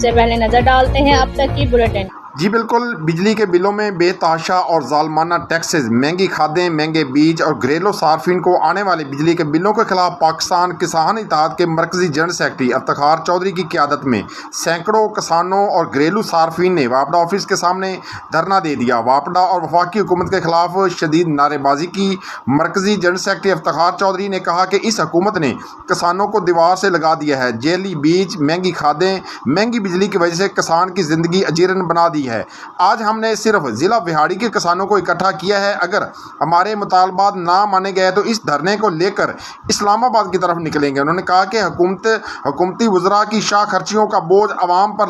सबसे पहले नजर डालते हैं अब तक की बुलेटिन। जी बिल्कुल, बिजली के बिलों में बेतहाशा और जालमाना टैक्सेस, महंगी खादें, महंगे बीज और घरेलू सार्फिन को आने वाले बिजली के बिलों के खिलाफ पाकिस्तान किसान इत्तेहाद के मरकजी जनरल सेक्रेटरी इफ्तिखार चौधरी की क़यादत में सैकड़ों किसानों और घरेलू सार्फिन ने वापडा ऑफिस के सामने धरना दे दिया। वापडा और वफाकी हुकूमत के खिलाफ शदीद नारेबाजी की। मरकजी जनरल सेक्रेटरी इफ्तिखार चौधरी ने कहा कि इस हुकूमत ने किसानों को दीवार से लगा दिया है। जेली बीज, महंगी खादें, महंगी बिजली की वजह से किसान की ज़िंदगी अजीरन बना दी है। आज हमने सिर्फ जिला बिहाड़ी के किसानों को इकट्ठा किया है। अगर हमारे मुतालबात ना माने गए तो इस धरने को लेकर इस्लामाबाद की तरफ निकलेंगे। उन्होंने कहा कि हुकूमती वज़रा की शाह खर्चियों का बोझ अवाम पर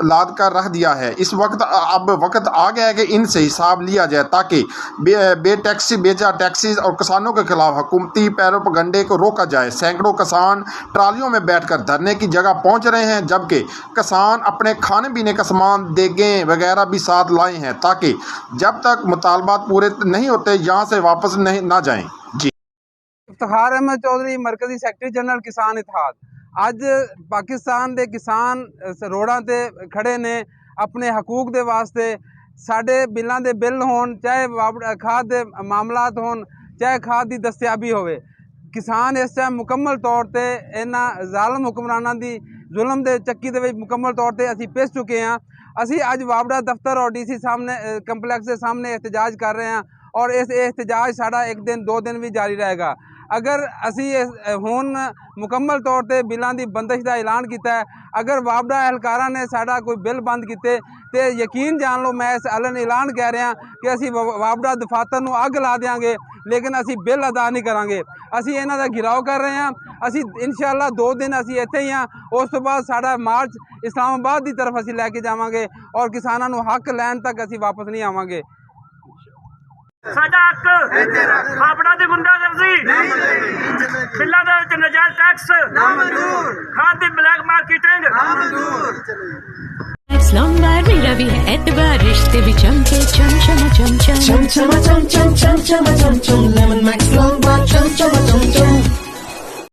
लाद कर रख दिया है। इस वक्त अब वक्त आ गया है कि इनसे हिसाब लिया जाए ताकि बेजा टैक्सेस और किसानों के खिलाफ हुकूमती पैरोपगंडे को रोका जाए। सैकड़ों किसान ट्रालियों में बैठकर धरने की जगह पहुंच रहे हैं, जबकि किसान अपने खाने पीने का सामान, देगें वगैरह भी साथ लाए हैं ताकि जब तक मुतालबात पूरे नहीं होते यहाँ से वापस ना जाएं। जी इफ्तिखार अहमद चौधरी, मरकजी सैकटरी जनरल किसान इत्तेहाद। अज पाकिस्तान के किसान रोडां ते खड़े ने अपने हकूक दे वास्ते। साडे बिलों के बिल होन, चाहे खाद के मामलात होन, चाहे खाद की दस्तियाबी होवे, किसान इस टाइम मुकम्मल तौर पर इन्हां जालम हुक्मरानां दी जुल्म दे चक्की दे विच मुकम्मल तौर पर असीं पिस चुके हैं। असी अज वापडा दफ्तर और DC सामने कंपलैक्स के सामने एहतजाज कर रहे हैं और इस एहतजाज साड़ा 1 दिन 2 दिन भी जारी रहेगा। अगर असी हुण मुकम्मल तौर पर बिलों की बंदिश का ऐलान किया है, अगर वापडा एहलकारां ने साड़ा कोई बिल बंद किए तो यकीन जान लो, मैं इस अलन ऐलान कह रहा कि असी वापडा दफातर नूं अग ला देंगे, लेकिन असी बिल अदा नहीं करांगे। असी इन्हां दा घिराव कर रहे हैं। असी इंशाअल्लाह 2 दिन असी इत्थे ही हाँ, उस तो बाद साड़ा मार्च इस्लामाबाद की तरफ असी लैके जावांगे और किसानां नूं हक लैण तक असी वापस नहीं आवांगे। साडा हक वापडा दी गुंडागर्दी, बिल्लां दे विच नजायज़ टैक्स, खाद दी ब्लैक मार्केटिंग। लंबार मेरा भी है एतबार, रिश्ते भी चमके चम चम चम चम चम चम चम चम चम चम चम चम लेमन मैक्स लंबार चम चम चम चम।